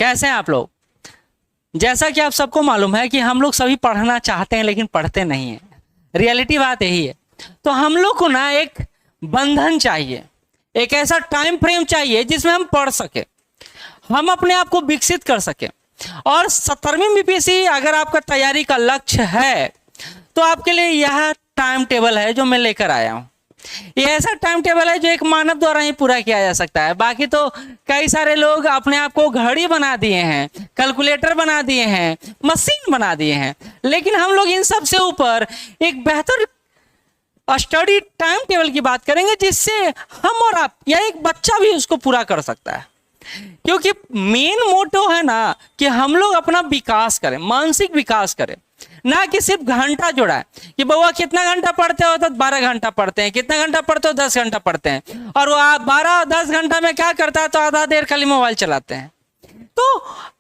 कैसे हैं आप लोग? जैसा कि आप सबको मालूम है कि हम लोग सभी पढ़ना चाहते हैं लेकिन पढ़ते नहीं हैं। रियलिटी बात यही है। तो हम लोग को ना एक बंधन चाहिए, एक ऐसा टाइम फ्रेम चाहिए जिसमें हम पढ़ सके, हम अपने आप को विकसित कर सके। और 17वीं बीपीएससी अगर आपका तैयारी का लक्ष्य है तो आपके लिए यह टाइम टेबल है जो मैं लेकर आया हूँ। ये ऐसा टाइम टेबल है जो एक मानव द्वारा ही पूरा किया जा सकता है। बाकी तो कई सारे लोग अपने आप को घड़ी बना दिए हैं, कैलकुलेटर बना दिए हैं, मशीन बना दिए हैं, लेकिन हम लोग इन सब से ऊपर एक बेहतर स्टडी टाइम टेबल की बात करेंगे जिससे हम और आप या एक बच्चा भी उसको पूरा कर सकता है। क्योंकि मेन मोटो है ना कि हम लोग अपना विकास करें, मानसिक विकास करें, ना कि सिर्फ घंटा जोड़ा है कि बउआ कितना घंटा पढ़ते हो, तो 12 घंटा पढ़ते हैं, कितना घंटा पढ़ते हो, 10 घंटा पढ़ते हैं, और वो आप 12-10 घंटा में क्या करता है, तो आधा देर खाली मोबाइल चलाते हैं। तो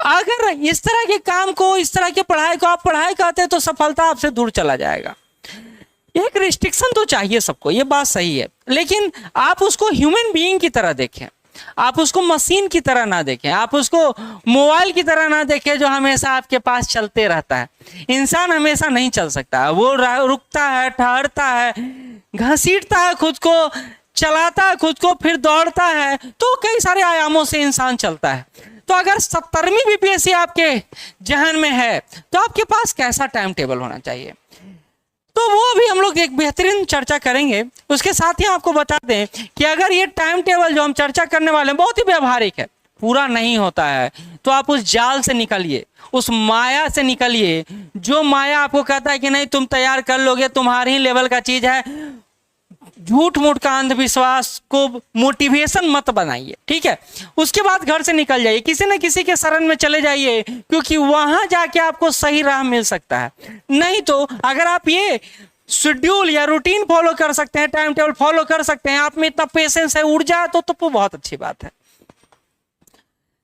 अगर इस तरह के काम को, इस तरह की पढ़ाई को आप पढ़ाई कहते हैं तो सफलता आपसे दूर चला जाएगा। एक रिस्ट्रिक्शन तो चाहिए सबको, ये बात सही है, लेकिन आप उसको ह्यूमन बीइंग की तरह देखें, आप उसको मशीन की तरह ना देखें, आप उसको मोबाइल की तरह ना देखें जो हमेशा आपके पास चलते रहता है। इंसान हमेशा नहीं चल सकता, वो रुकता है, ठहरता है, घसीटता है खुद को, चलाता है खुद को, फिर दौड़ता है। तो कई सारे आयामों से इंसान चलता है। तो अगर 17वीं बीपीएससी आपके जहन में है तो आपके पास कैसा टाइम टेबल होना चाहिए, तो वो भी हम लोग एक बेहतरीन चर्चा करेंगे। उसके साथ ही आपको बता दें कि अगर ये टाइम टेबल जो हम चर्चा करने वाले हैं बहुत ही व्यवहारिक है, पूरा नहीं होता है, तो आप उस जाल से निकलिए, उस माया से निकलिए जो माया आपको कहता है कि नहीं तुम तैयार कर लोगे, तुम्हारे ही लेवल का चीज है। झूठ मूठ का अंधविश्वास को मोटिवेशन मत बनाइए, ठीक है। उसके बाद घर से निकल जाइए, किसी न किसी के शरण में चले जाइए, क्योंकि वहां जाके आपको सही राह मिल सकता है। नहीं तो अगर आप ये शेड्यूल या रूटीन फॉलो कर सकते हैं, टाइम टेबल फॉलो कर सकते हैं, आप में इतना पेशेंस है, ऊर्जा, तो बहुत अच्छी बात है।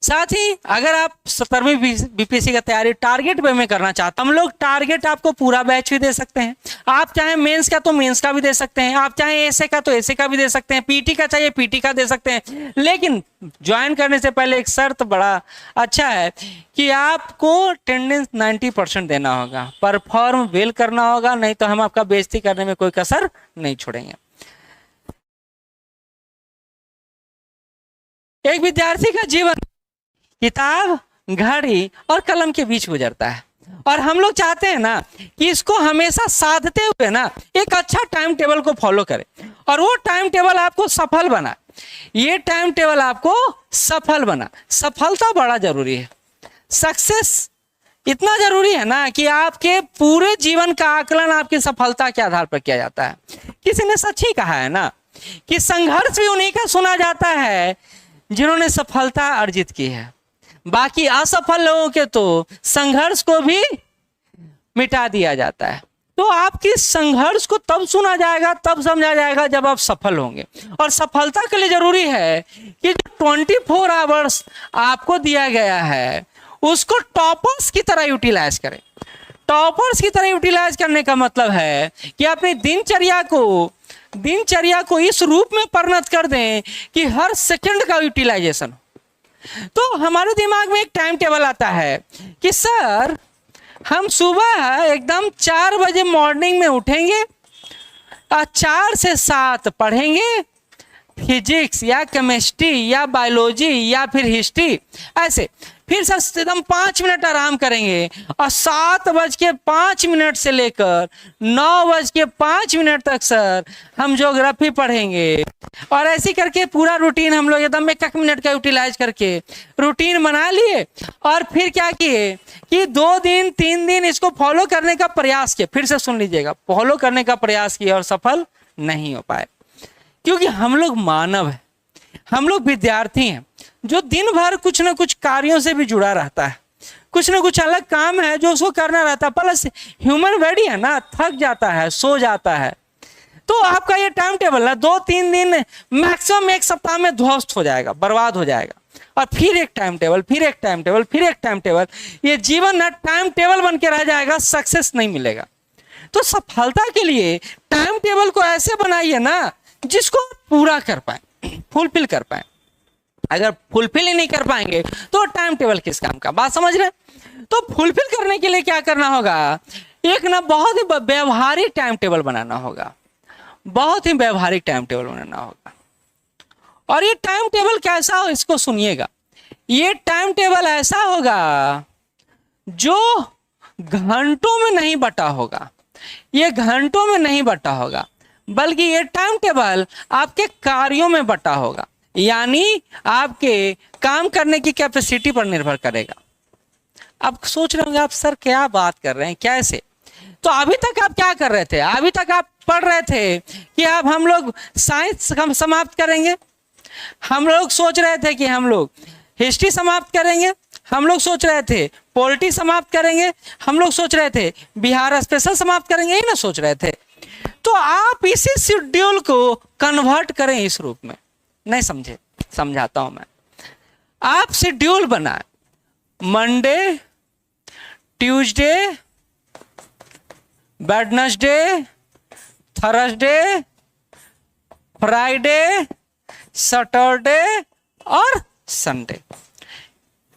साथ ही अगर आप 17वीं बीपीएससी का तैयारी टारगेट वे में करना चाहते हैं, हम लोग टारगेट आपको पूरा बैच भी दे सकते हैं। आप चाहे मेंस का तो मेंस का भी दे सकते हैं, आप चाहे एसए का तो एसए का भी दे सकते हैं, पीटी का चाहिए पीटी का दे सकते हैं। लेकिन ज्वाइन करने से पहले एक शर्त बड़ा अच्छा है कि आपको अटेंडेंस 90% देना होगा, परफॉर्म वेल करना होगा, नहीं तो हम आपका बेइज्जती करने में कोई कसर नहीं छोड़ेंगे। एक विद्यार्थी का जीवन किताब, घड़ी और कलम के बीच गुजरता है, और हम लोग चाहते हैं ना कि इसको हमेशा साधते हुए ना एक अच्छा टाइम टेबल को फॉलो करें, और वो टाइम टेबल आपको सफल बना। ये टाइम टेबल आपको सफल बना। सफलता बड़ा जरूरी है, सक्सेस इतना जरूरी है ना कि आपके पूरे जीवन का आकलन आपकी सफलता के आधार पर किया जाता है। किसी ने सच ही कहा है ना कि संघर्ष भी उन्हीं का सुना जाता है जिन्होंने सफलता अर्जित की है, बाकी असफल लोगों के तो संघर्ष को भी मिटा दिया जाता है। तो आपकी संघर्ष को तब सुना जाएगा, तब समझा जाएगा जब आप सफल होंगे। और सफलता के लिए जरूरी है कि जो 24 आवर्स आपको दिया गया है उसको टॉपर्स की तरह यूटिलाइज करें। टॉपर्स की तरह यूटिलाइज करने का मतलब है कि अपनी दिनचर्या को इस रूप में परिणत कर दें कि हर सेकंड का यूटिलाइजेशन। तो हमारे दिमाग में एक टाइम टेबल आता है कि सर हम सुबह एकदम 4 बजे मॉर्निंग में उठेंगे और 4 से 7 पढ़ेंगे फिजिक्स या केमिस्ट्री या बायोलॉजी या फिर हिस्ट्री, ऐसे फिर सर एकदम 5 मिनट आराम करेंगे और 7:05 से लेकर 9:05 तक सर हम ज्योग्राफी पढ़ेंगे। और ऐसे करके पूरा रूटीन हम लोग एकदम 1 मिनट का यूटिलाइज करके रूटीन बना लिए, और फिर क्या किए कि 2 दिन 3 दिन इसको फॉलो करने का प्रयास किए। फिर से सुन लीजिएगा, फॉलो करने का प्रयास किए और सफल नहीं हो पाए, क्योंकि हम लोग मानव हैं, हम लोग विद्यार्थी हैं जो दिन भर कुछ ना कुछ कार्यों से भी जुड़ा रहता है, कुछ ना कुछ अलग काम है जो उसको करना रहता है। प्लस ह्यूमन बॉडी है ना, थक जाता है, सो जाता है। तो आपका ये टाइम टेबल ना 2-3 दिन मैक्सिमम 1 सप्ताह में ध्वस्त हो जाएगा, बर्बाद हो जाएगा। और फिर एक टाइम टेबल, फिर एक टाइम टेबल, फिर एक टाइम टेबल, ये जीवन ना टाइम टेबल बन के रह जाएगा, सक्सेस नहीं मिलेगा। तो सफलता के लिए टाइम टेबल को ऐसे बनाइए ना जिसको पूरा कर पाए, फुलफिल कर पाए। अगर फुलफिल ही नहीं कर पाएंगे तो टाइम टेबल किस काम का, बात समझ रहे हैं? तो फुलफिल करने के लिए क्या करना होगा, एक ना बहुत ही व्यवहारिक टाइम टेबल बनाना होगा, बहुत ही व्यवहारिक टाइम टेबल बनाना होगा। और ये टाइम टेबल कैसा हो, इसको सुनिएगा। ये टाइम टेबल ऐसा होगा जो घंटों में नहीं बटा होगा, ये घंटों में नहीं बटा होगा, बल्कि ये टाइम टेबल आपके कार्यों में बटा होगा, यानी आपके काम करने की कैपेसिटी पर निर्भर करेगा। अब सोच रहे होंगे आप, सर क्या बात कर रहे हैं, कैसे? तो अभी तक आप क्या कर रहे थे, अभी तक आप पढ़ रहे थे कि अब हम लोग साइंस समाप्त करेंगे, हम लोग सोच रहे थे कि हम लोग हिस्ट्री समाप्त करेंगे, हम लोग सोच रहे थे पॉलिटी समाप्त करेंगे, हम लोग सोच रहे थे बिहार स्पेशल समाप्त करेंगे, ये ना सोच रहे थे। तो आप इसी शेड्यूल को कन्वर्ट करें इस रूप में, नहीं समझे, समझाता हूं मैं। आप शेड्यूल बनाए, Monday, Tuesday, Wednesday, Thursday, Friday, Saturday और संडे।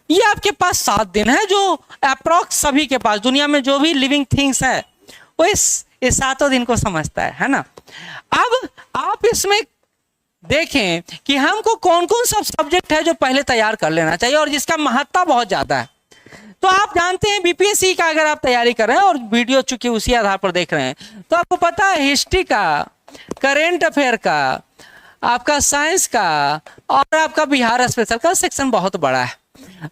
ये आपके पास 7 दिन है जो अप्रॉक्स सभी के पास, दुनिया में जो भी लिविंग थिंग्स है वो इस 7 दिन को समझता है ना। अब आप इसमें देखें कि हमको कौन कौन सा सब्जेक्ट है जो पहले तैयार कर लेना चाहिए और जिसका महत्ता बहुत ज्यादा है। तो आप जानते हैं बीपीएससी का अगर आप तैयारी कर रहे हैं और वीडियो चूंकि उसी आधार पर देख रहे हैं, तो आपको पता है हिस्ट्री का, करेंट अफेयर का, आपका साइंस का और आपका बिहार स्पेशल का सेक्शन बहुत बड़ा है।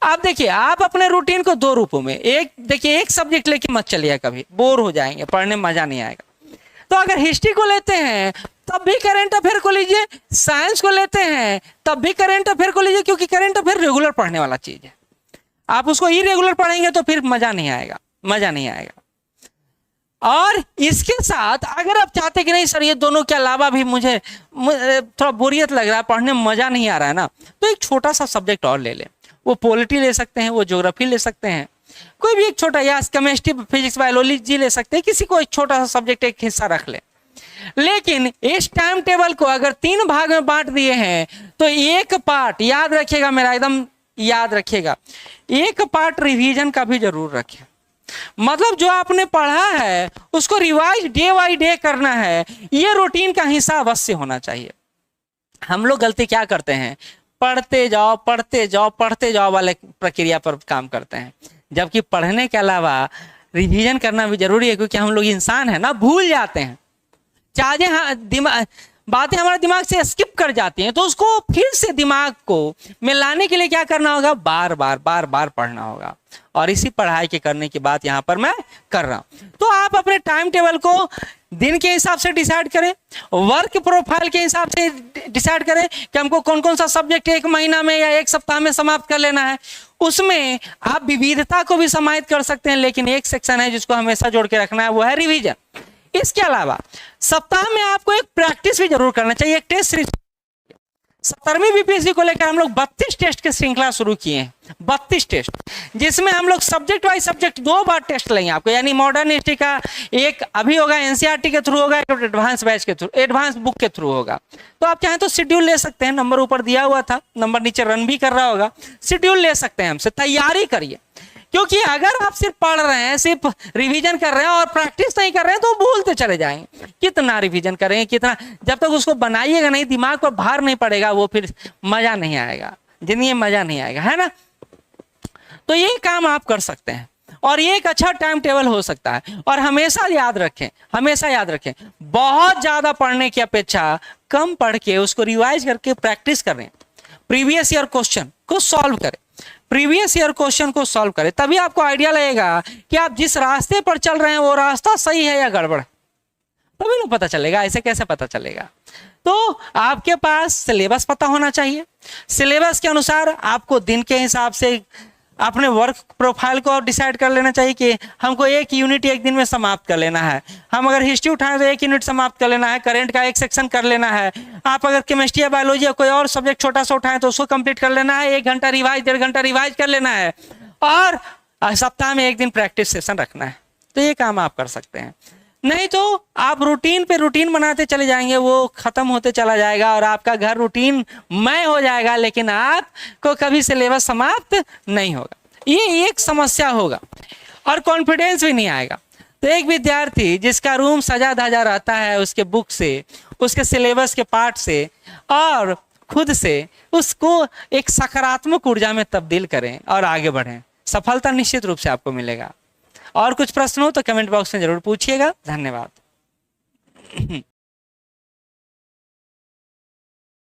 आप देखिए, आप अपने रूटीन को 2 रूपों में, एक देखिए, एक सब्जेक्ट लेके मत चलिए, कभी बोर हो जाएंगे, पढ़ने में मजा नहीं आएगा। तो अगर हिस्ट्री को लेते हैं तब भी करेंट अफेयर को लीजिए, साइंस को लेते हैं तब भी करेंट अफेयर को लीजिए, क्योंकि करेंट अफेयर रेगुलर पढ़ने वाला चीज है। आप उसको इरेगुलर पढ़ेंगे तो फिर मजा नहीं आएगा, मजा नहीं आएगा। और इसके साथ अगर आप चाहते कि नहीं सर ये दोनों के अलावा भी मुझे थोड़ा बोरियत लग रहा है, पढ़ने में मजा नहीं आ रहा है ना, तो एक छोटा सा सब्जेक्ट और ले लें। वो पॉलिटी ले सकते हैं, वो ज्योग्राफी ले सकते हैं, कोई भी एक छोटा, या केमिस्ट्री, फिजिक्स, बायोलॉजी ले सकते हैं, किसी को एक छोटा सा सब्जेक्ट एक हिस्सा रख ले। लेकिन इस टाइम टेबल को अगर 3 भाग में बांट दिए हैं तो एक पार्ट, याद रखिएगा मेरा, एकदम याद रखिएगा, एक पार्ट रिवीजन का भी जरूर रखें। मतलब जो आपने पढ़ा है उसको रिवाइज डे बाई डे करना है, ये रूटीन का हिस्सा अवश्य होना चाहिए। हम लोग गलती क्या करते हैं, पढ़ते जाओ पढ़ते जाओ पढ़ते जाओ वाले प्रक्रिया पर काम करते हैं, जबकि पढ़ने के अलावा रिवीजन करना भी जरूरी है, क्योंकि हम लोग इंसान हैं ना, भूल जाते हैं, चाहे बातें हमारे दिमाग से स्किप कर जाती हैं, तो उसको फिर से दिमाग को में लाने के लिए क्या करना होगा, बार बार पढ़ना होगा। और इसी पढ़ाई के करने की बात यहाँ पर मैं कर रहा हूँ। तो आप अपने टाइम टेबल को दिन के हिसाब से डिसाइड करें, वर्क प्रोफाइल के हिसाब से डिसाइड करें कि हमको कौन कौन सा सब्जेक्ट 1 महीना में या 1 सप्ताह में समाप्त कर लेना है। उसमें आप विविधता को भी समाहित कर सकते हैं, लेकिन एक सेक्शन है जिसको हमेशा जोड़ के रखना है, वो है रिवीजन। इसके अलावा सप्ताह में आपको एक प्रैक्टिस भी जरूर करना चाहिए, एक टेस्ट। 17वीं बीपीएससी को लेकर हम लोग 32 टेस्ट की श्रृंखला शुरू किए हैं, 32 टेस्ट, जिसमें हम लोग सब्जेक्ट वाइज सब्जेक्ट 2 बार टेस्ट लेंगे आपको, यानी मॉडर्न हिस्ट्री का एक अभी होगा, एनसीईआरटी के थ्रू होगा, एक एडवांस बैच के थ्रू, एडवांस बुक के थ्रू होगा। तो आप चाहें तो शेड्यूल ले सकते हैं, नंबर ऊपर दिया हुआ था, नंबर नीचे रन भी कर रहा होगा, शेड्यूल ले सकते हैं हमसे, तैयारी करिए। क्योंकि अगर आप सिर्फ पढ़ रहे हैं, सिर्फ रिवीजन कर रहे हैं और प्रैक्टिस नहीं कर रहे हैं, तो भूलते चले जाएंगे। कितना रिवीजन करें, कितना, जब तक उसको बनाइएगा नहीं, दिमाग पर भार नहीं पड़ेगा, वो फिर मजा नहीं आएगा, जिंदगी में मजा नहीं आएगा, है ना। तो ये काम आप कर सकते हैं और ये एक अच्छा टाइम टेबल हो सकता है। और हमेशा याद रखें, हमेशा याद रखें, बहुत ज्यादा पढ़ने की अपेक्षा कम पढ़ के उसको रिवाइज करके प्रैक्टिस करें, प्रीवियस ईयर क्वेश्चन को सॉल्व करें, प्रीवियस ईयर क्वेश्चन को सॉल्व करें, तभी आपको आइडिया लगेगा कि आप जिस रास्ते पर चल रहे हैं वो रास्ता सही है या गड़बड़ है, तभी ना पता चलेगा, ऐसे कैसे पता चलेगा। तो आपके पास सिलेबस पता होना चाहिए, सिलेबस के अनुसार आपको दिन के हिसाब से अपने वर्क प्रोफाइल को डिसाइड कर लेना चाहिए कि हमको 1 यूनिट 1 दिन में समाप्त कर लेना है। हम अगर हिस्ट्री उठाएं तो 1 यूनिट समाप्त कर लेना है, करेंट का 1 सेक्शन कर लेना है। आप अगर केमिस्ट्री या बायोलॉजी या कोई और सब्जेक्ट छोटा सा उठाएं तो उसको कंप्लीट कर लेना है, 1 घंटा रिवाइज, 1.5 घंटा रिवाइज कर लेना है, और सप्ताह में 1 दिन प्रैक्टिस सेशन रखना है। तो ये काम आप कर सकते हैं। नहीं तो आप रूटीन पे रूटीन बनाते चले जाएंगे, वो खत्म होते चला जाएगा और आपका घर रूटीन मय हो जाएगा, लेकिन आपको कभी सिलेबस समाप्त नहीं होगा। ये एक समस्या होगा और कॉन्फिडेंस भी नहीं आएगा। तो एक विद्यार्थी जिसका रूम सजा धजा रहता है उसके बुक से, उसके सिलेबस के पार्ट से और खुद से, उसको एक सकारात्मक ऊर्जा में तब्दील करें और आगे बढ़ें, सफलता निश्चित रूप से आपको मिलेगा। और कुछ प्रश्न हो तो कमेंट बॉक्स में जरूर पूछिएगा। धन्यवाद।